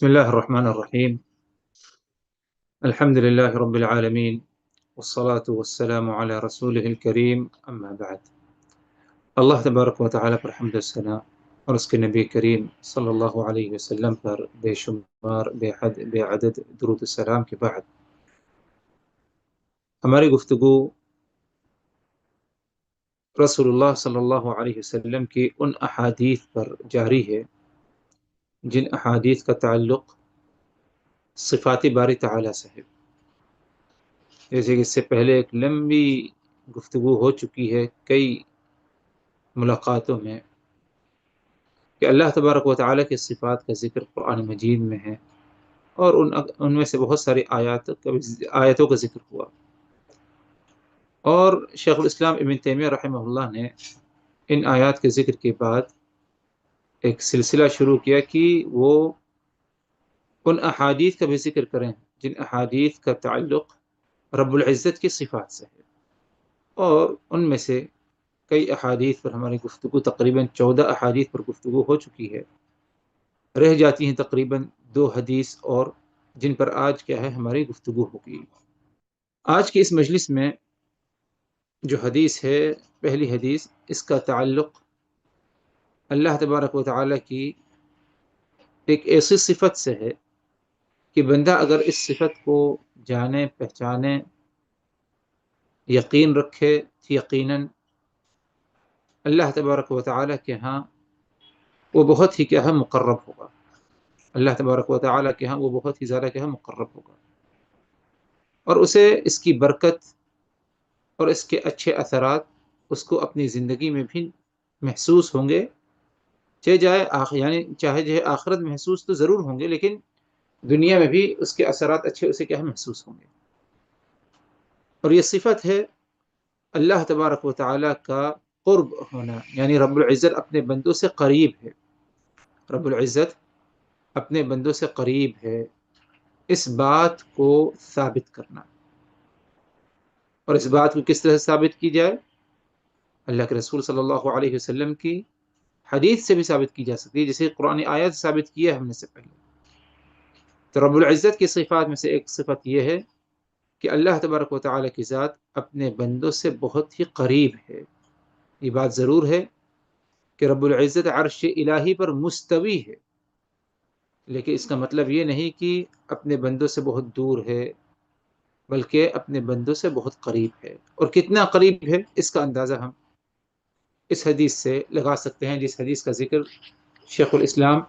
بسم الله الرحمن الرحيم. الحمد لله رب العالمين، والصلاة والسلام على رسوله الكريم، أما بعد. اللہ تبارک و تعالیٰ پر حمد و ثنا اور اس کے نبی کریم صلی اللہ علیہ وسلم پر بے شمار بے حد بے عدد درود السلام کے بعد ہماری گفتگو رسول اللہ صلی اللہ علیہ وسلم کی ان احادیث پر جاری ہے جن احادیث کا تعلق صفات باری تعالیٰ سے ہے۔ جیسے کہ اس سے پہلے ایک لمبی گفتگو ہو چکی ہے کئی ملاقاتوں میں کہ اللہ تبارک و تعالیٰ کی صفات کا ذکر قرآن مجید میں ہے، اور ان میں سے بہت ساری آیتوں کا ذکر ہوا، اور شیخ الاسلام ابن تیمیہ رحمہ اللہ نے ان آیات کے ذکر کے بعد ایک سلسلہ شروع کیا کہ وہ ان احادیث کا بھی ذکر کریں جن احادیث کا تعلق رب العزت کی صفات سے ہے، اور ان میں سے کئی احادیث پر ہماری گفتگو تقریباً 14 احادیث پر گفتگو ہو چکی ہے، رہ جاتی ہیں تقریباً 2 حدیث اور جن پر آج کیا ہے ہماری گفتگو ہوگی۔ آج کی اس مجلس میں جو حدیث ہے، پہلی حدیث، اس کا تعلق اللہ تبارک و تعالیٰ کی ایک ایسی صفت سے ہے کہ بندہ اگر اس صفت کو جانے، پہچانے، یقین رکھے، یقیناً اللہ تبارک و تعالیٰ کے ہاں وہ بہت ہی کیا ہے مقرب ہوگا، اللہ تبارک و تعالیٰ کے ہاں وہ بہت ہی زیادہ کیا ہے مقرب ہوگا، اور اسے اس کی برکت اور اس کے اچھے اثرات اس کو اپنی زندگی میں بھی محسوس ہوں گے، چاہے جائے آخرت محسوس تو ضرور ہوں گے، لیکن دنیا میں بھی اس کے اثرات اچھے اسے کیا ہے محسوس ہوں گے۔ اور یہ صفت ہے اللہ تبارک و تعالیٰ کا قرب ہونا، یعنی رب العزت اپنے بندوں سے قریب ہے، رب العزت اپنے بندوں سے قریب ہے، اس بات کو ثابت کرنا۔ اور اس بات کو کس طرح ثابت کی جائے؟ اللہ کے رسول صلی اللہ علیہ وسلم کی حدیث سے بھی ثابت کی جا سکتی ہے، جسے قرآن آیات سے ثابت کیا ہے ہم نے سے پہلے۔ تو رب العزت کی صفات میں سے ایک صفت یہ ہے کہ اللہ تبارک و تعالیٰ کی ذات اپنے بندوں سے بہت ہی قریب ہے۔ یہ بات ضرور ہے کہ رب العزت عرش الہی پر مستوی ہے، لیکن اس کا مطلب یہ نہیں کہ اپنے بندوں سے بہت دور ہے، بلکہ اپنے بندوں سے بہت قریب ہے۔ اور کتنا قریب ہے اس کا اندازہ ہم اس حدیث سے لگا سکتے ہیں، جس حدیث کا ذکر شیخ الاسلام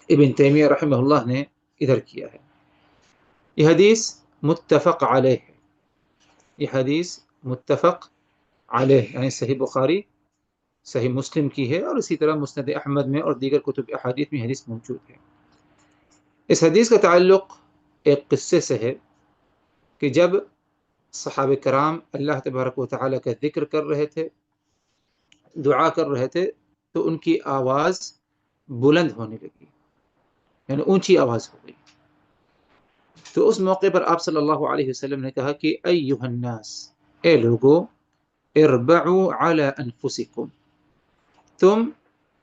ابن تیمیہ رحمہ اللہ نے ادھر کیا ہے۔ یہ حدیث متفق علیہ ہے، یہ حدیث متفق علیہ یعنی صحیح بخاری، صحیح مسلم کی ہے، اور اسی طرح مسند احمد میں اور دیگر کتب احادیث میں حدیث موجود ہے۔ اس حدیث کا تعلق ایک قصے سے ہے کہ جب صحابہ کرام اللہ تبارک و تعالیٰ کا ذکر کر رہے تھے، دعا کر رہے تھے، تو ان کی آواز بلند ہونے لگی، یعنی اونچی آواز ہو گئی۔ تو اس موقع پر آپ صلی اللہ علیہ وسلم نے کہا کہ ایھا الناس، اے لوگو، اربعوا علی انفسکم، تم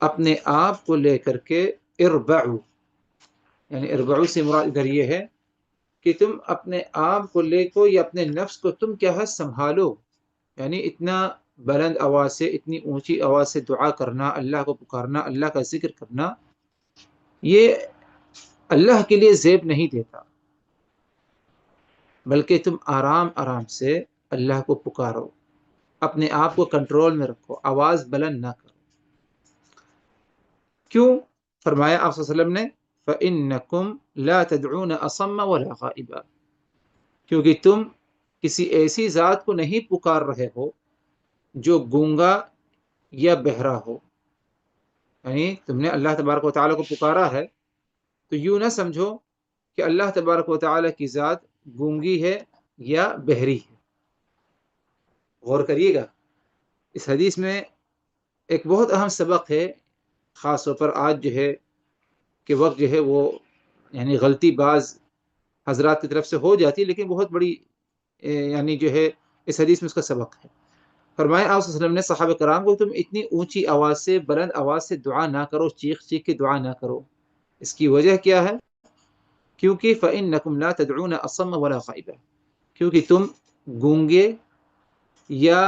اپنے آپ کو لے کر کے، اربعوا یعنی اربعوا سے مراد ادھر یہ ہے کہ تم اپنے آپ کو لے کو یا اپنے نفس کو تم کیا ہے سنبھالو، یعنی اتنا بلند آواز سے، اتنی اونچی آواز سے دعا کرنا، اللہ کو پکارنا، اللہ کا ذکر کرنا، یہ اللہ کے لیے زیب نہیں دیتا، بلکہ تم آرام آرام سے اللہ کو پکارو، اپنے آپ کو کنٹرول میں رکھو، آواز بلند نہ کرو۔ کیوں؟ فرمایا آپ صلی اللہ علیہ وسلم نے فَإِنَّكُمْ لَا تَدْعُونَ أَصَمَّ وَلَا غَائِبًا، کیونکہ تم کسی ایسی ذات کو نہیں پکار رہے ہو جو گونگا یا بہرا ہو، یعنی تم نے اللہ تبارک و تعالیٰ کو پکارا ہے تو یوں نہ سمجھو کہ اللہ تبارک و تعالیٰ کی ذات گونگی ہے یا بہری ہے۔ غور کریے گا، اس حدیث میں ایک بہت اہم سبق ہے، خاص طور پر آج جو ہے کہ وقت جو ہے وہ یعنی غلطی بعض حضرات کی طرف سے ہو جاتی ہے، لیکن بہت بڑی یعنی جو ہے اس حدیث میں اس کا سبق ہے۔ فرمایا آپ صلی اللہ علیہ وسلم نے صحابہ کرام کو تم اتنی اونچی آواز سے، بلند آواز سے دعا نہ کرو، چیخ چیخ کے دعا نہ کرو، اس کی وجہ کیا ہے؟ کیونکہ فَإِنَّكُمْ لَا تَدْعُونَ أَصَمَّ وَلَا غَائِبًا، کیونکہ تم گونگے یا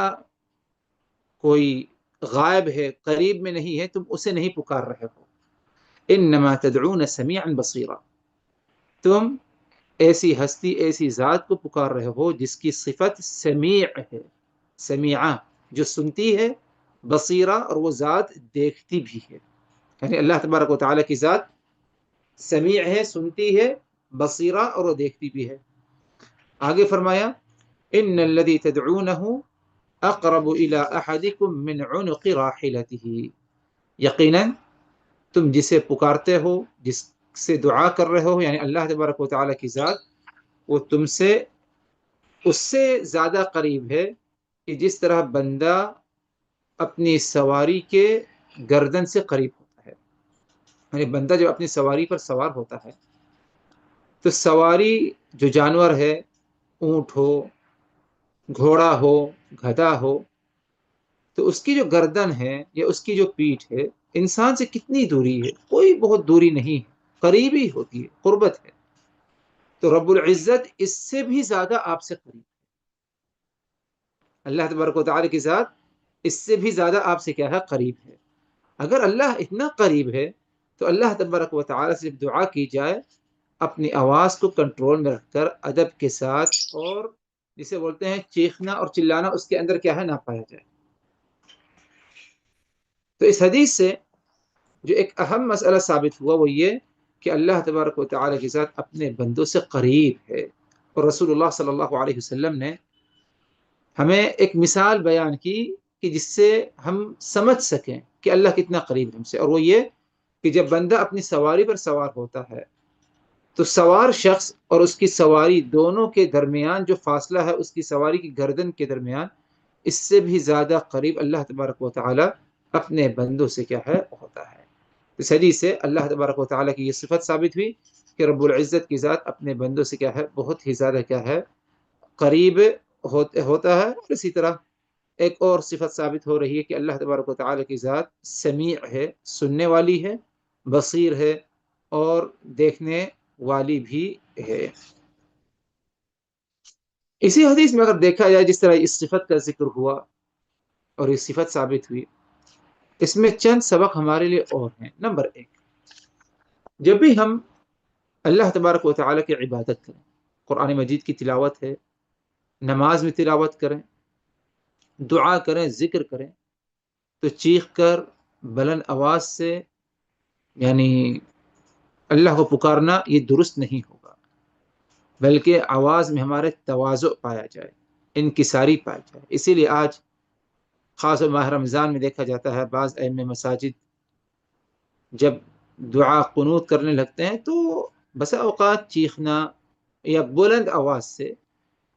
کوئی غائب ہے قریب میں نہیں ہے تم اسے نہیں پکار رہے ہو، انما تدعون سمیعا بصیرا، تم ایسی ہستی ایسی ذات کو پکار رہے ہو جس کی صفت سمیع ہے، سمیعہ جو سنتی ہے، بصیرہ اور وہ ذات دیکھتی بھی ہے، یعنی اللہ تبارک و تعالیٰ کی ذات سمیع ہے، سنتی ہے، بصیرہ اور وہ دیکھتی بھی ہے۔ آگے فرمایا ان الذی تدعونہ اقرب الی احدکم من عنق راحلتہ، یقیناً تم جسے پکارتے ہو، جس سے دعا کر رہے ہو، یعنی اللہ تبارک و تعالیٰ کی ذات، وہ تم سے اس سے زیادہ قریب ہے کہ جس طرح بندہ اپنی سواری کے گردن سے قریب ہوتا ہے، یعنی بندہ جب اپنی سواری پر سوار ہوتا ہے تو سواری جو جانور ہے، اونٹ ہو، گھوڑا ہو، گدھا ہو، تو اس کی جو گردن ہے یا اس کی جو پیٹھ ہے انسان سے کتنی دوری ہے؟ کوئی بہت دوری نہیں ہے، قریبی ہوتی ہے، قربت ہے۔ تو رب العزت اس سے بھی زیادہ آپ سے قریب، اللہ تبارک و تعالیٰ کی ذات اس سے بھی زیادہ آپ سے کیا ہے؟ قریب ہے۔ اگر اللہ اتنا قریب ہے تو اللہ تبارک و تعالیٰ سے دعا کی جائے اپنی آواز کو کنٹرول میں رکھ کر ادب کے ساتھ، اور جسے بولتے ہیں چیخنا اور چلانا اس کے اندر کیا ہے؟ نہ پایا جائے۔ تو اس حدیث سے جو ایک اہم مسئلہ ثابت ہوا وہ یہ کہ اللہ تبارک و تعالیٰ کی ذات اپنے بندوں سے قریب ہے، اور رسول اللہ صلی اللہ علیہ وسلم نے ہمیں ایک مثال بیان کی کہ جس سے ہم سمجھ سکیں کہ اللہ کتنا قریب ہے ہم سے، اور وہ یہ کہ جب بندہ اپنی سواری پر سوار ہوتا ہے تو سوار شخص اور اس کی سواری دونوں کے درمیان جو فاصلہ ہے اس کی سواری کی گردن کے درمیان، اس سے بھی زیادہ قریب اللہ تبارک و تعالیٰ اپنے بندوں سے کیا ہے؟ ہوتا ہے۔ اس حدیث سے اللہ تبارک و تعالیٰ کی یہ صفت ثابت ہوئی کہ رب العزت کی ذات اپنے بندوں سے کیا ہے؟ بہت ہی زیادہ کیا ہے؟ قریب ہوتا ہے۔ اور اسی طرح ایک اور صفت ثابت ہو رہی ہے کہ اللہ تبارک و تعالیٰ کی ذات سمیع ہے، سننے والی ہے، بصیر ہے اور دیکھنے والی بھی ہے۔ اسی حدیث میں اگر دیکھا جائے جس طرح اس صفت کا ذکر ہوا اور یہ صفت ثابت ہوئی، اس میں چند سبق ہمارے لیے اور ہیں۔ نمبر ایک، جب بھی ہم اللہ تبارک و تعالیٰ کی عبادت کریں، قرآن مجید کی تلاوت ہے، نماز میں تلاوت کریں، دعا کریں، ذکر کریں، تو چیخ کر بلند آواز سے یعنی اللہ کو پکارنا یہ درست نہیں ہوگا، بلکہ آواز میں ہمارے تواضع پایا جائے، انکساری پایا جائے۔ اسی لیے آج خاص ماہ رمضان میں دیکھا جاتا ہے بعض ائمہ مساجد جب دعا قنوت کرنے لگتے ہیں تو بسا اوقات چیخنا یا بلند آواز سے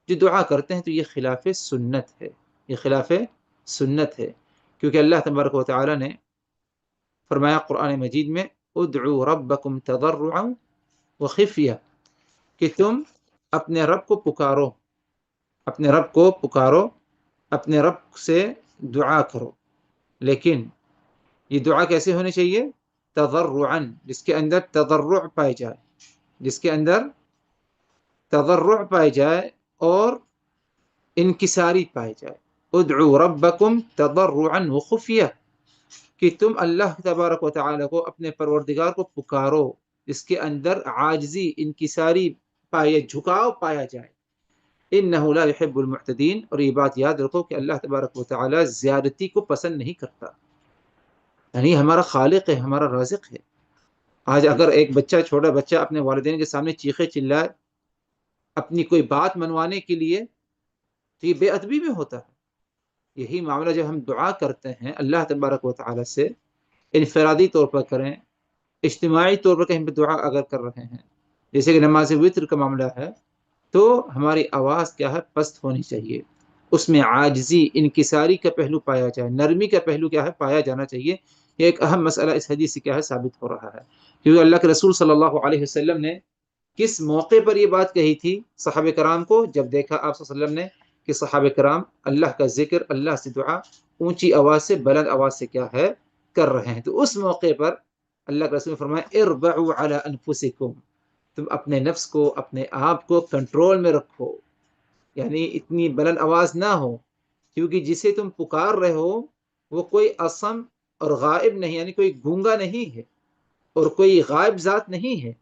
جو دعا کرتے ہیں تو یہ خلاف سنت ہے، یہ خلاف سنت ہے، کیونکہ اللہ تبارک و تعالیٰ نے فرمایا قرآن مجید میں ادعوا ربکم تضرعا وخفیہ، کہ تم اپنے رب کو پکارو، اپنے رب کو پکارو، اپنے رب سے دعا کرو، لیکن یہ دعا کیسے ہونی چاہیے؟ تضرعا، جس کے اندر تضرع پائے جائے، جس کے اندر تضرع پائے جائے اور انکساری پائے جائے۔ ادعوا ربکم تضرعا وخفیہ، کہ تم اللہ تبارک و تعالیٰ کو، اپنے پروردگار کو پکارو جس کے اندر عاجزی، انکساری پائے، جھکاؤ پایا جائے۔ انہ لا يحب المعتدین، اور یہ بات یاد رکھو کہ اللہ تبارک و تعالیٰ زیادتی کو پسند نہیں کرتا، یعنی ہمارا خالق ہے، ہمارا رازق ہے۔ آج اگر ایک بچہ، چھوٹا بچہ اپنے والدین کے سامنے چیخے چلائے اپنی کوئی بات منوانے کے لیے تو یہ بے ادبی میں ہوتا ہے۔ یہی معاملہ جب ہم دعا کرتے ہیں اللہ تبارک و تعالیٰ سے، انفرادی طور پر کریں، اجتماعی طور پر کہیں پہ دعا اگر کر رہے ہیں، جیسے کہ نماز وتر کا معاملہ ہے، تو ہماری آواز کیا ہے؟ پست ہونی چاہیے، اس میں عاجزی، انکساری کا پہلو پایا جائے، نرمی کا پہلو کیا ہے؟ پایا جانا چاہیے۔ یہ ایک اہم مسئلہ اس حدیث سے کیا ہے؟ ثابت ہو رہا ہے، کیونکہ اللہ کے رسول صلی اللہ علیہ وسلم نے کس موقع پر یہ بات کہی تھی صحابہ کرام کو؟ جب دیکھا آپ صلی اللہ علیہ وسلم نے کہ صحابہ کرام اللہ کا ذکر، اللہ سے دعا اونچی آواز سے، بلند آواز سے کیا ہے؟ کر رہے ہیں، تو اس موقع پر اللہ کے رسول نے فرمایا اربعوا علی انفسکم، تم اپنے نفس کو، اپنے آپ کو کنٹرول میں رکھو، یعنی اتنی بلند آواز نہ ہو، کیونکہ جسے تم پکار رہے ہو وہ کوئی اصم اور غائب نہیں، یعنی کوئی گونگا نہیں ہے اور کوئی غائب ذات نہیں ہے،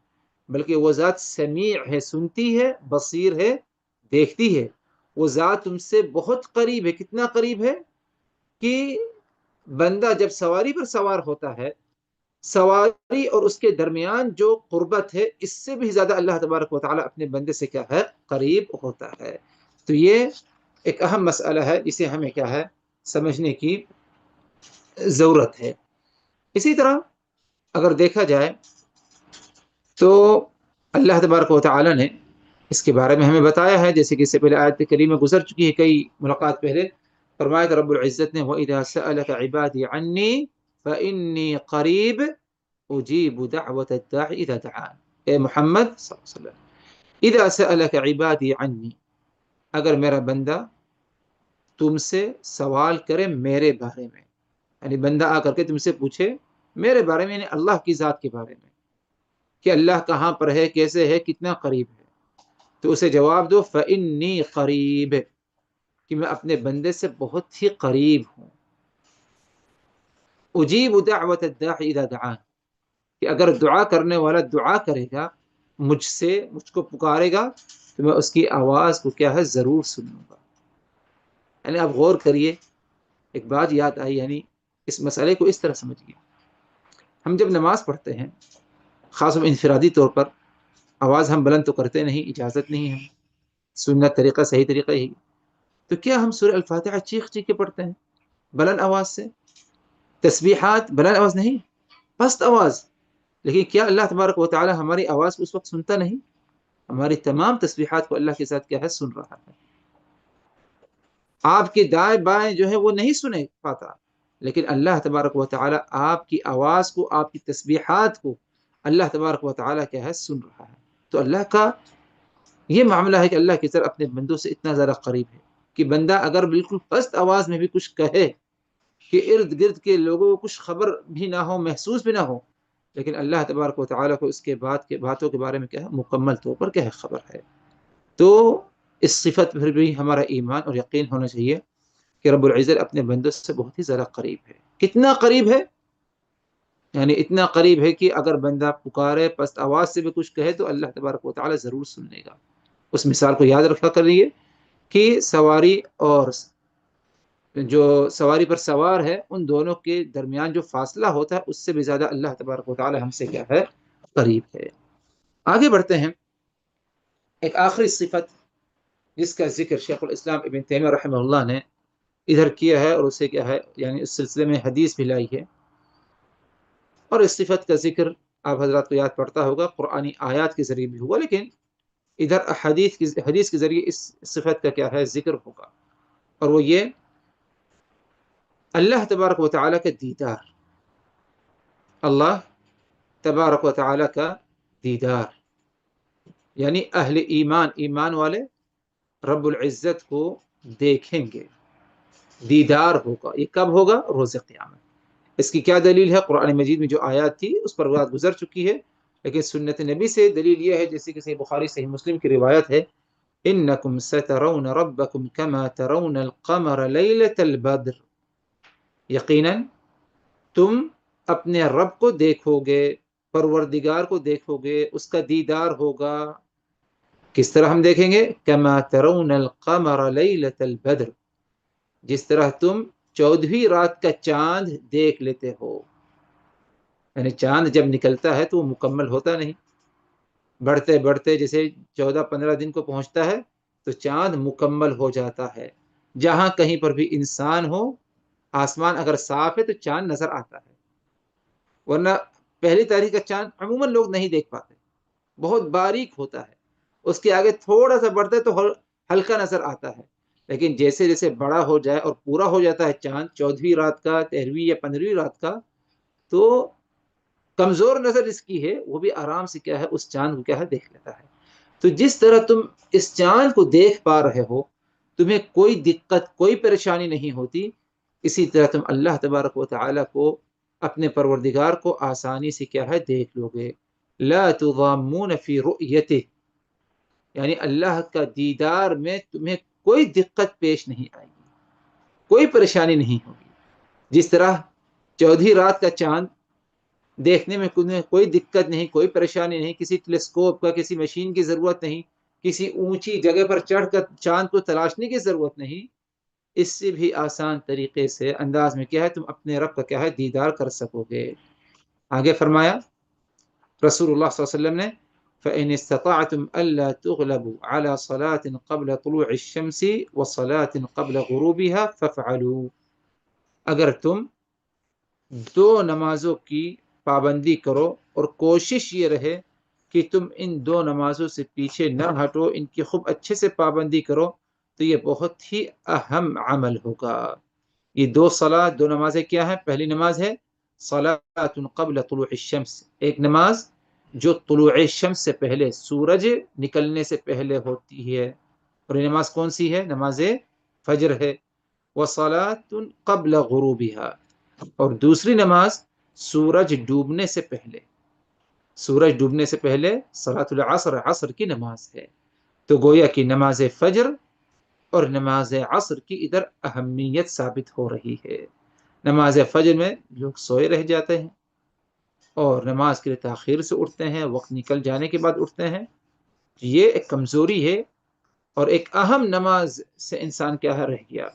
بلکہ وہ ذات سمیع ہے، سنتی ہے، بصیر ہے، دیکھتی ہے۔ وہ ذات تم سے بہت قریب ہے، کتنا قریب ہے کہ بندہ جب سواری پر سوار ہوتا ہے، سواری اور اس کے درمیان جو قربت ہے، اس سے بھی زیادہ اللہ تبارک و تعالیٰ اپنے بندے سے کیا ہے، قریب ہوتا ہے۔ تو یہ ایک اہم مسئلہ ہے جسے ہمیں کیا ہے، سمجھنے کی ضرورت ہے۔ اسی طرح اگر دیکھا جائے تو اللہ تبارک و تعالیٰ نے اس کے بارے میں ہمیں بتایا ہے، جیسے کہ اس سے پہلے آیت کریمہ گزر چکی ہے کئی ملاقات پہلے، فرمایا کہ رب العزت نے وَإِذَا سَأَلَكَ عِبَادِي عَنِّي فَإِنِّي قَرِيبٌ أُجِيبُ دَعْوَةَ الدَّاعِ إِذَا دَعَانِ۔ اے محمد صلی اللہ علیہ وسلم، اِذَا سَأَلَكَ عِبَادِي عَنِّي، اگر میرا بندہ تم سے سوال کرے میرے بارے میں، یعنی بندہ آ کر کے تم سے پوچھے میرے بارے میں، یعنی اللہ کی ذات کے بارے میں، کہ اللہ کہاں پر ہے، کیسے ہے، کتنا قریب ہے، تو اسے جواب دو فَإِنِّي قَرِيبٌ، کہ میں اپنے بندے سے بہت ہی قریب ہوں۔ اجیب دعوت الداع اذا دعان، کہ اگر دعا کرنے والا دعا کرے گا مجھ سے، مجھ کو پکارے گا، تو میں اس کی آواز کو کیا ہے، ضرور سنوں گا۔ یعنی آپ غور کریے، ایک بات یاد آئی، یعنی اس مسئلے کو اس طرح سمجھیے، ہم جب نماز پڑھتے ہیں خاص انفرادی طور پر، آواز ہم بلند تو کرتے نہیں، اجازت نہیں ہے، سنت طریقہ صحیح طریقہ یہی، تو کیا ہم سورہ الفاتحہ چیخ چیخ کے پڑھتے ہیں بلند آواز سے؟ تسبیحات بلند آواز نہیں، پست آواز، لیکن کیا اللہ تبارک و تعالی ہماری آواز کو اس وقت سنتا نہیں؟ ہماری تمام تسبیحات کو اللہ کے ساتھ کیا ہے، سن رہا ہے۔ آپ کے دائیں بائیں جو ہے وہ نہیں سنے پاتا، لیکن اللہ تبارک و تعالی آپ کی آواز کو، آپ کی تسبیحات کو اللہ تبارک و تعالی کیا ہے، سن رہا ہے۔ تو اللہ کا یہ معاملہ ہے کہ اللہ کی طرف اپنے بندوں سے اتنا زیادہ قریب ہے کہ بندہ اگر بالکل پست آواز میں بھی کچھ کہے کہ ارد گرد کے لوگوں کو کچھ خبر بھی نہ ہو، محسوس بھی نہ ہو، لیکن اللہ تبارک و تعالیٰ کو اس کے بعد کے باتوں کے بارے میں کیا ہے، مکمل طور پر کیا ہے، خبر ہے۔ تو اس صفت پر بھی ہمارا ایمان اور یقین ہونا چاہیے کہ رب العزت اپنے بندوں سے بہت ہی زیادہ قریب ہے۔ کتنا قریب ہے؟ یعنی اتنا قریب ہے کہ اگر بندہ پکارے، پست آواز سے بھی کچھ کہے، تو اللہ تبارک و تعالیٰ ضرور سن لے گا۔ اس مثال کو یاد رکھا کریے کہ سواری اور جو سواری پر سوار ہے، ان دونوں کے درمیان جو فاصلہ ہوتا ہے اس سے بھی زیادہ اللہ تبارک و تعالی ہم سے کیا ہے، قریب ہے۔ آگے بڑھتے ہیں، ایک آخری صفت جس کا ذکر شیخ الاسلام ابن تیمیہ رحمہ اللہ نے ادھر کیا ہے، اور اسے کیا ہے، یعنی اس سلسلے میں حدیث بھی لائی ہے، اور اس صفت کا ذکر آپ حضرات کو یاد پڑتا ہوگا، قرآنی آیات کے ذریعے بھی ہوا، لیکن ادھر حدیث کے ذریعے اس صفت کا کیا ہے، ذکر ہوگا، اور وہ یہ اللہ تبارک و تعالیٰ کا دیدار، اللہ تبارک و تعالیٰ کا دیدار، یعنی اہل ایمان، ایمان والے رب العزت کو دیکھیں گے، دیدار ہوگا۔ یہ کب ہوگا؟ روز قیامت۔ اس کی کیا دلیل ہے؟ قرآن مجید میں جو آیات تھی اس پر بات گزر چکی ہے، لیکن سنت نبی سے دلیل یہ ہے، جیسے کہ صحیح بخاری صحیح مسلم کی روایت ہے، انکم سترون ربکم کما ترون القمر لیلۃ البدر، یقیناً تم اپنے رب کو دیکھو گے، پروردگار کو دیکھو گے، اس کا دیدار ہوگا۔ کس طرح ہم دیکھیں گے؟ کما ترون القمر لیلۃ البدر، جس طرح تم 14ویں رات کا چاند دیکھ لیتے ہو، یعنی چاند جب نکلتا ہے تو وہ مکمل ہوتا نہیں، بڑھتے بڑھتے جیسے 14-15 دن کو پہنچتا ہے تو چاند مکمل ہو جاتا ہے۔ جہاں کہیں پر بھی انسان ہو، آسمان اگر صاف ہے تو چاند نظر آتا ہے، ورنہ پہلی تاریخ کا چاند عموماً لوگ نہیں دیکھ پاتے، بہت باریک ہوتا ہے، اس کے آگے تھوڑا سا بڑھتا ہے تو ہلکا نظر آتا ہے، لیکن جیسے جیسے بڑا ہو جائے اور پورا ہو جاتا ہے چاند 14ویں رات کا، 13ویں یا 15ویں رات کا، تو کمزور نظر جس کی ہے وہ بھی آرام سے کیا ہے، اس چاند کو کیا ہے، دیکھ لیتا ہے۔ تو جس طرح تم اس چاند کو دیکھ پا رہے ہو، تمہیں کوئی دقت، کوئی پریشانی نہیں ہوتی، اسی طرح تم اللہ تبارک و تعالیٰ کو اپنے پروردگار کو آسانی سے کیا ہے دیکھ لو گے. لا تضامون فی رؤیتہ، یعنی اللہ کا دیدار میں تمہیں کوئی دقت پیش نہیں آئے گی، کوئی پریشانی نہیں ہوگی. جس طرح 14 رات کا چاند دیکھنے میں کوئی دقت نہیں، کوئی پریشانی نہیں، کسی ٹیلیسکوپ کا، کسی مشین کی ضرورت نہیں، کسی اونچی جگہ پر چڑھ کر چاند کو تلاشنے کی ضرورت نہیں، اس سے بھی آسان طریقے سے انداز میں کیا ہے تم اپنے رب کا کیا ہے دیدار کر سکو گے. آگے فرمایا رسول اللہ صلی اللہ علیہ وسلم نے فَإِنِ اسْتَطَعْتُمْ أَلَّا تُغْلَبُوا عَلَى صَلَاةٍ قَبْلَ طُلُوعِ الشَّمْسِ وَصَلَاةٍ قَبْلَ غُرُوبِهَا فَافْعَلُوا، اگر تم 2 نمازوں کی پابندی کرو اور کوشش یہ رہے کہ تم ان 2 نمازوں سے پیچھے نہ ہٹو، ان کی خوب اچھے سے پابندی کرو، تو یہ بہت ہی اہم عمل ہوگا. یہ 2 صلاة 2 نمازیں کیا ہیں؟ پہلی نماز ہے صلاۃ قبل طلوع الشمس، ایک نماز جو طلوع شمس سے پہلے، سورج نکلنے سے پہلے ہوتی ہے، اور یہ نماز کون سی ہے؟ نماز فجر ہے. وصلاۃ قبل غروبها، اور دوسری نماز سورج ڈوبنے سے پہلے، سورج ڈوبنے سے پہلے صلاۃ العصر، عصر کی نماز ہے. تو گویا کہ نماز فجر اور نماز عصر کی ادھر اہمیت ثابت ہو رہی ہے. نماز فجر میں لوگ سوئے رہ جاتے ہیں اور نماز کے لیے تاخیر سے اٹھتے ہیں، وقت نکل جانے کے بعد اٹھتے ہیں. یہ ایک کمزوری ہے اور ایک اہم نماز سے انسان کیا ہے رہ گیا.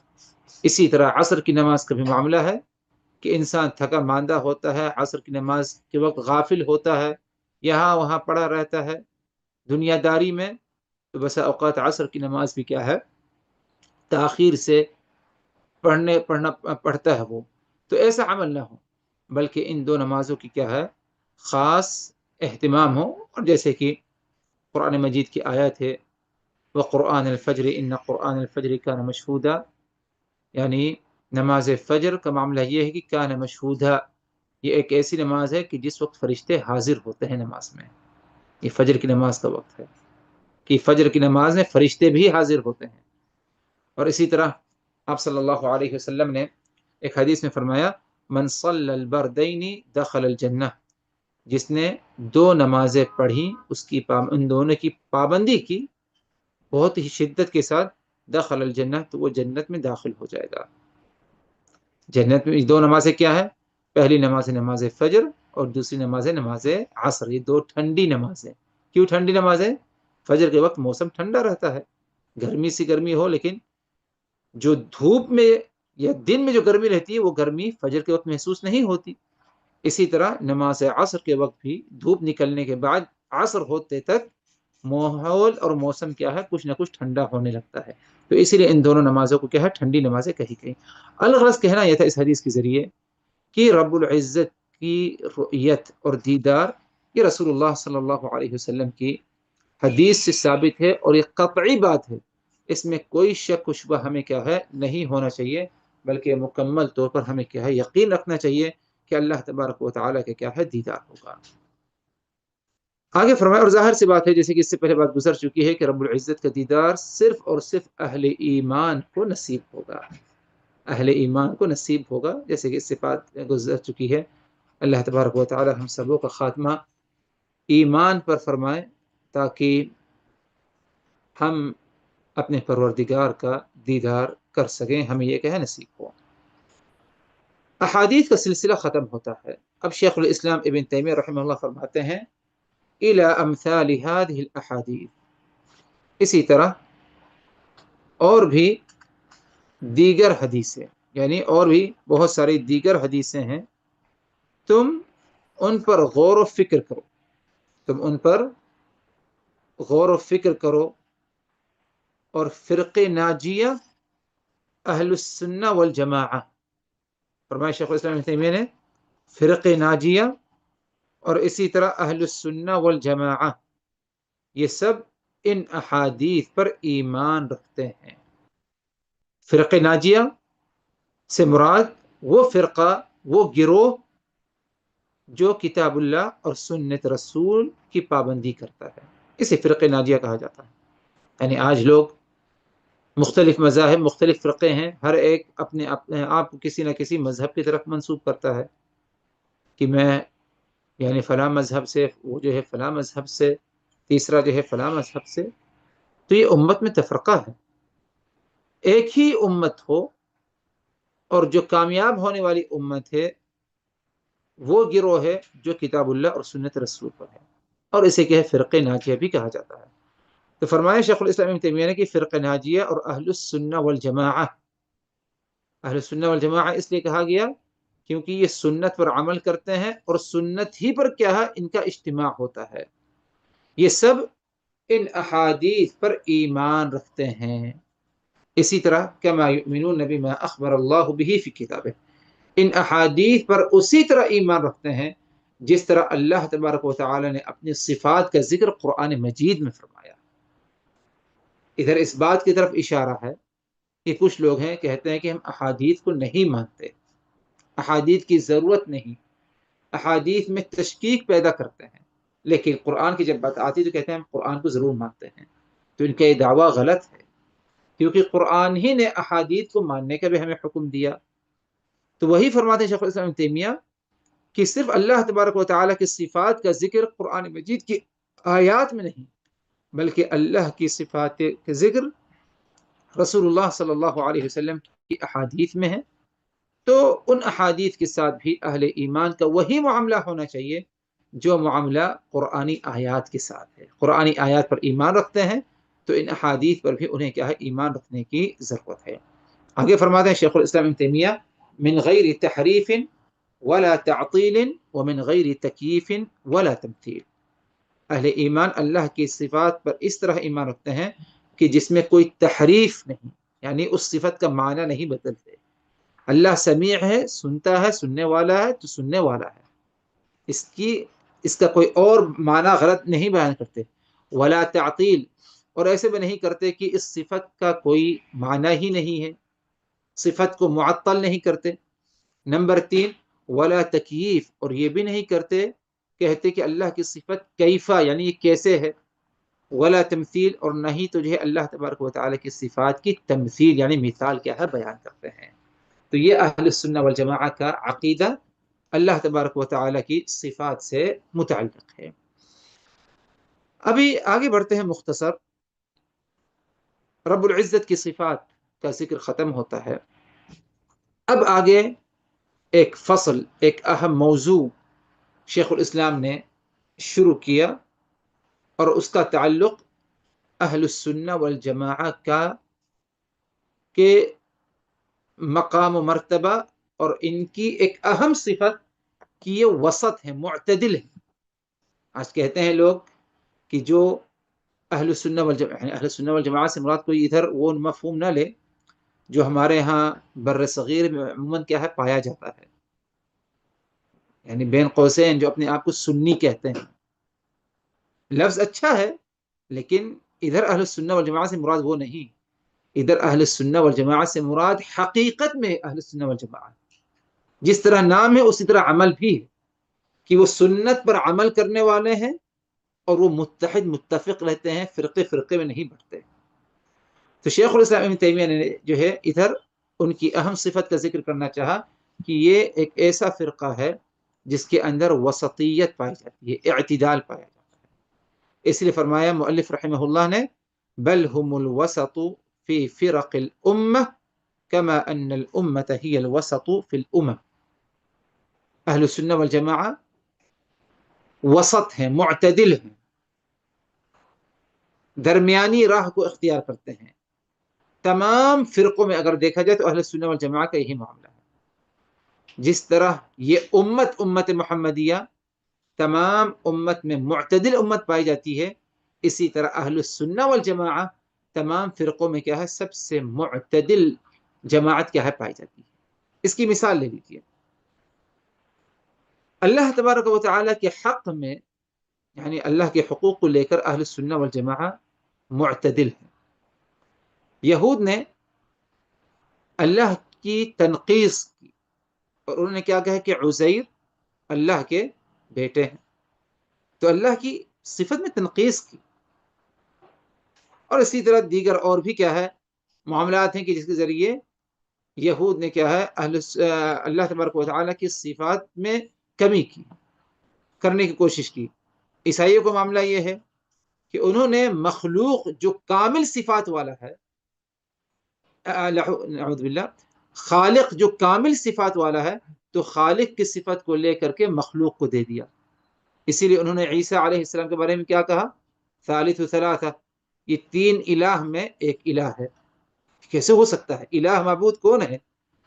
اسی طرح عصر کی نماز کا بھی معاملہ ہے کہ انسان تھکا ماندہ ہوتا ہے، عصر کی نماز کے وقت غافل ہوتا ہے، یہاں وہاں پڑا رہتا ہے دنیا داری میں، تو بس اوقات عصر کی نماز بھی کیا ہے تاخیر سے پڑھتا ہے وہ. تو ایسا عمل نہ ہو، بلکہ ان 2 نمازوں کی کیا ہے خاص اہتمام ہو. اور جیسے کہ قرآن مجید کی آیت ہے وقرآن الفجر ان قرآن الفجر کان مشہودا، یعنی نماز فجر کا معاملہ یہ ہے کہ کان مشہودا، یہ ایک ایسی نماز ہے کہ جس وقت فرشتے حاضر ہوتے ہیں نماز میں. یہ فجر کی نماز کا وقت ہے کہ فجر کی نماز میں فرشتے بھی حاضر ہوتے ہیں. اور اسی طرح آپ صلی اللہ علیہ وسلم نے ایک حدیث میں فرمایا من صلی البردین دخل الجنہ، جس نے 2 نمازیں پڑھی، اس کی ان دونوں کی پابندی کی بہت ہی شدت کے ساتھ، دخل الجنہ، تو وہ جنت میں داخل ہو جائے گا. جنت میں 2 نمازیں کیا ہے؟ پہلی نماز نماز فجر اور دوسری نماز نماز عصر. یہ 2 ٹھنڈی نمازیں. کیوں ٹھنڈی نمازیں؟ فجر کے وقت موسم ٹھنڈا رہتا ہے، گرمی سی گرمی ہو، لیکن جو دھوپ میں یا دن میں جو گرمی رہتی ہے وہ گرمی فجر کے وقت محسوس نہیں ہوتی. اسی طرح نماز عصر کے وقت بھی دھوپ نکلنے کے بعد عصر ہوتے تک ماحول اور موسم کیا ہے کچھ نہ کچھ ٹھنڈا ہونے لگتا ہے. تو اسی لیے ان دونوں نمازوں کو کیا ہے ٹھنڈی نمازیں کہی گئی. الغرض کہنا یہ تھا اس حدیث کے ذریعے کہ رب العزت کی رؤیت اور دیدار یہ رسول اللہ صلی اللہ علیہ وسلم کی حدیث سے ثابت ہے اور یہ قطعی بات ہے. اس میں کوئی شک و شبہ ہمیں کیا ہے نہیں ہونا چاہیے، بلکہ مکمل طور پر ہمیں کیا ہے یقین رکھنا چاہیے کہ اللہ تبارک و تعالیٰ کا کیا ہے دیدار ہوگا. آگے فرمایا اور ظاہر سی بات ہے جیسے کہ اس سے پہلے بات گزر چکی ہے کہ رب العزت کا دیدار صرف اور صرف اہل ایمان کو نصیب ہوگا، اہل ایمان کو نصیب ہوگا، جیسے کہ اس سے بات گزر چکی ہے. اللہ تبارک و تعالیٰ ہم سبوں کا خاتمہ ایمان پر فرمائے تاکہ ہم اپنے پروردگار کا دیدار کر سکیں، ہمیں یہ کہ نصیب ہو. احادیث کا سلسلہ ختم ہوتا ہے. اب شیخ الاسلام ابن تیمیہ رحمہ اللہ فرماتے ہیں الى امثال هذه الاحادیث، اسی طرح اور بھی دیگر حدیثیں، یعنی اور بھی بہت ساری دیگر حدیثیں ہیں، تم ان پر غور و فکر کرو، تم ان پر غور و فکر کرو. اور فرق ناجیہ اہل السنہ والجماعہ، فرمایا شیخ الاسلام ابن تیمیہ نے فرق ناجیہ اور اسی طرح اہل السنہ والجماعہ یہ سب ان احادیث پر ایمان رکھتے ہیں. فرق ناجیہ سے مراد وہ فرقہ، وہ گروہ جو کتاب اللہ اور سنت رسول کی پابندی کرتا ہے، اسے فرق ناجیہ کہا جاتا ہے. یعنی آج لوگ مختلف مذاہب، مختلف فرقے ہیں، ہر ایک اپنے آپ کو کسی نہ کسی مذہب کی طرف منسوب کرتا ہے. کہ میں یعنی فلاں مذہب سے، وہ جو ہے فلاں مذہب سے، تیسرا جو ہے فلاں مذہب سے، تو یہ امت میں تفرقہ ہے۔ ایک ہی امت ہو اور جو کامیاب ہونے والی امت ہے وہ گروہ ہے جو کتاب اللہ اور سنت رسول پر ہے، اور اسے کہ فرقہ ناجیہ بھی کہا جاتا ہے۔ تو فرمایا شیخ الاسلام ابن تیمیہ نے کہ فرقہ ناجیہ اور اہل السنہ والجماعہ، اہل السنہ والجماعہ اس لیے کہا گیا کیونکہ یہ سنت پر عمل کرتے ہیں، اور سنت ہی پر کیا ہے ان کا اجتماع ہوتا ہے، یہ سب ان احادیث پر ایمان رکھتے ہیں۔ اسی طرح کما یؤمنون بما اخبر اللہ بہ فی کتابہ، ان احادیث پر اسی طرح ایمان رکھتے ہیں جس طرح اللہ تبارک و تعالی نے اپنی صفات کا ذکر قرآن مجید میں فرمایا۔ ادھر اس بات کی طرف اشارہ ہے کہ کچھ لوگ ہیں کہتے ہیں کہ ہم احادیث کو نہیں مانتے، احادیث کی ضرورت نہیں، احادیث میں تشکیک پیدا کرتے ہیں، لیکن قرآن کی جب بات آتی تو کہتے ہیں ہم قرآن کو ضرور مانتے ہیں۔ تو ان کا یہ دعویٰ غلط ہے، کیونکہ قرآن ہی نے احادیث کو ماننے کا بھی ہمیں حکم دیا۔ تو وہی فرماتے ہیں شیخ الاسلام ابن تیمیہ کہ صرف اللہ تبارک و تعالیٰ کی صفات کا ذکر قرآن مجید کی آیات میں نہیں، بلکہ اللہ کی صفات کا ذکر رسول اللہ صلی اللہ علیہ وسلم کی احادیث میں ہے۔ تو ان احادیث کے ساتھ بھی اہل ایمان کا وہی معاملہ ہونا چاہیے جو معاملہ قرآنی آیات کے ساتھ ہے۔ قرآنی آیات پر ایمان رکھتے ہیں تو ان احادیث پر بھی انہیں کیا ہے ایمان رکھنے کی ضرورت ہے۔ آگے فرماتے ہیں شیخ الاسلام ابن تیمیہ من غیر تحریف ولا تعطیل ومن غیر تکییف ولا تمثیل، اہل ایمان اللہ کی صفات پر اس طرح ایمان رکھتے ہیں کہ جس میں کوئی تحریف نہیں، یعنی اس صفت کا معنی نہیں بدلتے۔ اللہ سمیع ہے، سنتا ہے، سننے والا ہے تو سننے والا ہے، اس کا کوئی اور معنی غلط نہیں بیان کرتے۔ ولا تعطیل، اور ایسے بھی نہیں کرتے کہ اس صفت کا کوئی معنی ہی نہیں ہے، صفت کو معطل نہیں کرتے۔ نمبر 3 ولا تکییف، اور یہ بھی نہیں کرتے کہتے کہ اللہ کی صفت کیفا یعنی یہ کیسے ہے۔ ولا تمثیل، اور نہ ہی تو جو ہے اللہ تبارک و تعالیٰ کی صفات کی تمثیل یعنی مثال کیا ہے بیان کرتے ہیں۔ تو یہ اہل السنہ والجماعہ کا عقیدہ اللہ تبارک و تعالیٰ کی صفات سے متعلق ہے۔ ابھی آگے بڑھتے ہیں، مختصر رب العزت کی صفات کا ذکر ختم ہوتا ہے، اب آگے ایک فصل، ایک اہم موضوع شیخ الاسلام نے شروع کیا، اور اس کا تعلق اہل السنہ والجماعہ کا کے مقام و مرتبہ اور ان کی ایک اہم صفت کہ یہ وسط ہے، معتدل ہے۔ آج کہتے ہیں لوگ کہ جو اہل السنہ والجماعہ، یعنی اہل السنہ والجماعہ سے مراد کوئی ادھر وہ مفہوم نہ لے جو ہمارے ہاں بر صغیر میں عموماً کیا ہے پایا جاتا ہے، یعنی بین قوسین جو اپنے آپ کو سنی کہتے ہیں۔ لفظ اچھا ہے لیکن ادھر اہل السنہ والجماعہ سے مراد وہ نہیں، ادھر اہل السنہ والجماعہ سے مراد حقیقت میں اہل السنہ والجماعہ، جس طرح نام ہے اسی طرح عمل بھی ہے، کہ وہ سنت پر عمل کرنے والے ہیں اور وہ متحد متفق رہتے ہیں، فرقے فرقے میں نہیں بٹتے۔ تو شیخ الاسلام ابن تیمیہ نے جو ہے ادھر ان کی اہم صفت کا ذکر کرنا چاہا کہ یہ ایک ایسا فرقہ ہے جس کے اندر وسطیت پائی جاتی ہے، اعتدال پایا جاتا ہے۔ اس لیے فرمایا مؤلف رحمہ اللہ نے بل هم الوسط في فرق الامه كما ان الامه هي الوسط في الامم، اہل السنہ والجماعہ وسط ہیں، معتدل ہیں، درمیانی راہ کو اختیار کرتے ہیں۔ تمام فرقوں میں اگر دیکھا جائے تو اہل السنہ والجماعہ کا یہی معاملہ ہے۔ جس طرح یہ امت محمدیہ تمام امت میں معتدل امت پائی جاتی ہے، اسی طرح اہل السنہ والجماعہ تمام فرقوں میں کیا ہے سب سے معتدل جماعت کیا ہے پائی جاتی ہے۔ اس کی مثال لے لیجیے، اللہ تبارک و تعالیٰ کے حق میں یعنی اللہ کے حقوق کو لے کر اہل السنہ والجماعہ معتدل ہیں۔ یہود نے اللہ کی تنقیص کی اور انہوں نے کیا کہا کہ عزیر اللہ کے بیٹے ہیں، تو اللہ کی صفت میں تنقیص کی، اور اسی طرح دیگر اور بھی کیا ہے معاملات ہیں کہ جس کے ذریعے یہود نے کیا ہے اللہ تبارک و تعالیٰ کی صفات میں کمی کی، کرنے کی کوشش کی۔ عیسائیوں کا معاملہ یہ ہے کہ انہوں نے مخلوق جو کامل صفات والا ہے، نعوذ باللہ، خالق جو کامل صفات والا ہے، تو خالق کی صفت کو لے کر کے مخلوق کو دے دیا۔ اسی لیے انہوں نے عیسیٰ علیہ السلام کے بارے میں کیا کہا؟ ثالث ثلاثہ، یہ تین الہ میں ایک الہ ہے۔ کیسے ہو سکتا ہے؟ الہ معبود کون ہے؟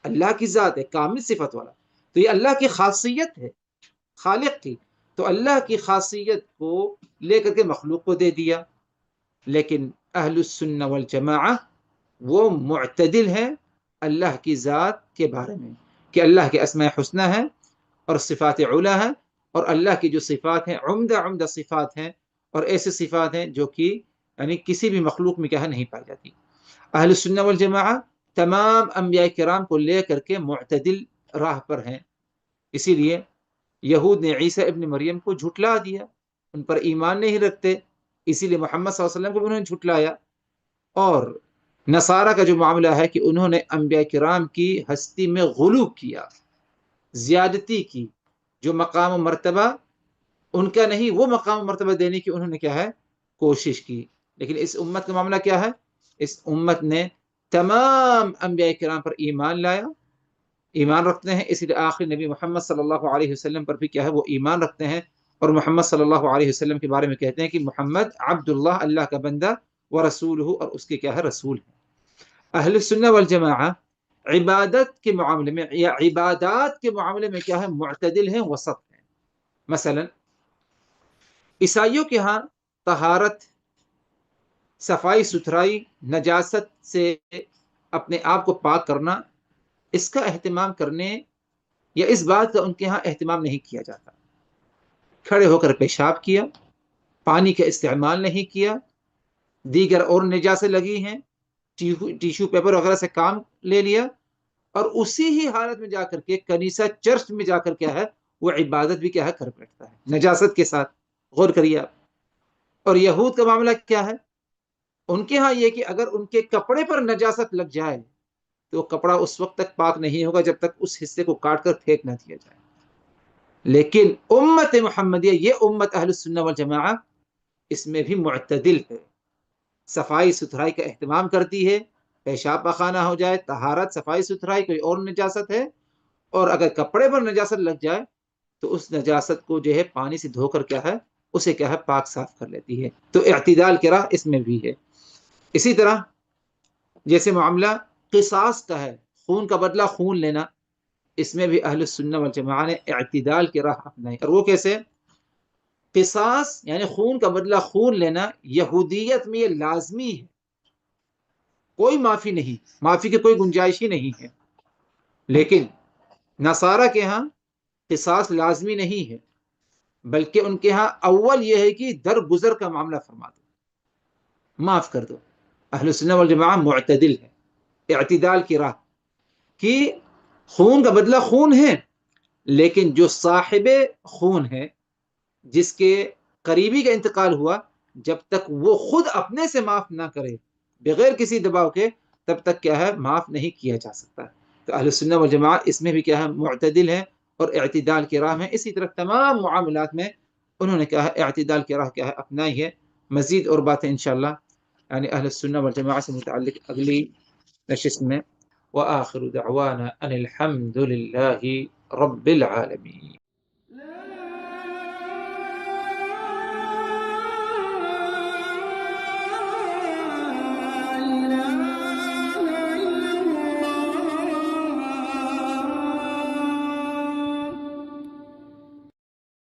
اللہ کی ذات ہے، کامل صفت والا، تو یہ اللہ کی خاصیت ہے خالق کی، تو اللہ کی خاصیت کو لے کر کے مخلوق کو دے دیا۔ لیکن اہل السنہ والجماعہ وہ معتدل ہیں اللہ کی ذات کے بارے میں، کہ اللہ کے اسماء حسنی ہیں اور صفات علی ہیں، اور اللہ کی جو صفات ہیں عمدہ صفات ہیں، اور ایسے صفات ہیں جو کہ یعنی کسی بھی مخلوق میں کیا نہیں پائی جاتی۔ اہل السنہ والجماعہ تمام انبیاء کرام کو لے کر کے معتدل راہ پر ہیں۔ اسی لیے یہود نے عیسیٰ ابن مریم کو جھٹلا دیا، ان پر ایمان نہیں رکھتے، اسی لیے محمد صلی اللہ علیہ وسلم کو انہوں نے جھٹلایا۔ اور نصارہ کا جو معاملہ ہے کہ انہوں نے انبیاء کرام کی ہستی میں غلو کیا، زیادتی کی، جو مقام و مرتبہ ان کا نہیں وہ مقام و مرتبہ دینے کی انہوں نے کیا ہے کوشش کی۔ لیکن اس امت کا معاملہ کیا ہے؟ اس امت نے تمام انبیاء کرام پر ایمان لایا، ایمان رکھتے ہیں، اسی لیے آخری نبی محمد صلی اللہ علیہ وسلم پر بھی کیا ہے وہ ایمان رکھتے ہیں، اور محمد صلی اللہ علیہ وسلم کے بارے میں کہتے ہیں کہ محمد عبداللہ، اللہ کا بندہ، ورسولہ، اور اس کے کیا ہے رسول ہے۔ اہل السنہ والجماعہ عبادت کے معاملے میں یا عبادات کے معاملے میں کیا ہے معتدل ہیں، وسط ہیں۔ مثلا عیسائیوں کے ہاں طہارت، صفائی ستھرائی، نجاست سے اپنے آپ کو پاک کرنا، اس کا اہتمام کرنے یا اس بات کا ان کے ہاں اہتمام نہیں کیا جاتا۔ کھڑے ہو کر پیشاب کیا، پانی کا استعمال نہیں کیا، دیگر اور نجاستیں لگی ہیں، ٹیشو پیپر وغیرہ سے کام لے لیا، اور اسی ہی حالت میں جا کر کے کنیسہ چرچ میں جا کر کیا ہے وہ عبادت بھی کیا ہے کر بیٹھتا ہے نجاست کے ساتھ۔ غور کریے آپ۔ اور یہود کا معاملہ کیا ہے؟ ان کے ہاں یہ کہ اگر ان کے کپڑے پر نجاست لگ جائے تو وہ کپڑا اس وقت تک پاک نہیں ہوگا جب تک اس حصے کو کاٹ کر پھینک نہ دیا جائے۔ لیکن امت محمدیہ، یہ امت اہل السنہ والجماعہ، اس میں بھی معتدل ہے، صفائی ستھرائی کا اہتمام کرتی ہے، پیشاب پخانہ ہو جائے، طہارت، صفائی ستھرائی، کوئی اور نجاست ہے، اور اگر کپڑے پر نجاست لگ جائے تو اس نجاست کو جو ہے پانی سے دھو کر کیا ہے اسے کیا ہے پاک صاف کر لیتی ہے۔ تو اعتدال کی راہ اس میں بھی ہے۔ اسی طرح جیسے معاملہ قصاص کا ہے، خون کا بدلہ خون لینا، اس میں بھی اہل السنہ والجماعہ نے اعتدال کی راہ اپنائی۔ اور وہ کیسے؟ قصاص یعنی خون کا بدلہ خون لینا یہودیت میں یہ لازمی ہے، کوئی معافی نہیں، معافی کی کوئی گنجائش ہی نہیں ہے۔ لیکن نصارہ کے ہاں قصاص لازمی نہیں ہے، بلکہ ان کے ہاں اول یہ ہے کہ درگزر کا معاملہ فرما دو، معاف کر دو۔ اہل سنہ والجماعہ معتدل ہے، اعتدال کی راہ، کہ خون کا بدلہ خون ہے، لیکن جو صاحب خون ہے، جس کے قریبی کا انتقال ہوا، جب تک وہ خود اپنے سے معاف نہ کرے بغیر کسی دباؤ کے، تب تک کیا ہے معاف نہیں کیا جا سکتا۔ تو اہل سنہ والجماعہ اس میں بھی کیا ہے معتدل ہے اور اعتدال کی راہ میں۔ اسی طرح تمام معاملات میں انہوں نے کیا ہے اعتدال کی راہ کیا ہے اپنائی ہے۔ مزید اور باتیں انشاءاللہ یعنی اہل سنہ والجماعہ سے متعلق اگلی نشست میں۔ وآخر دعوانا ان الحمد للہ رب العالمین۔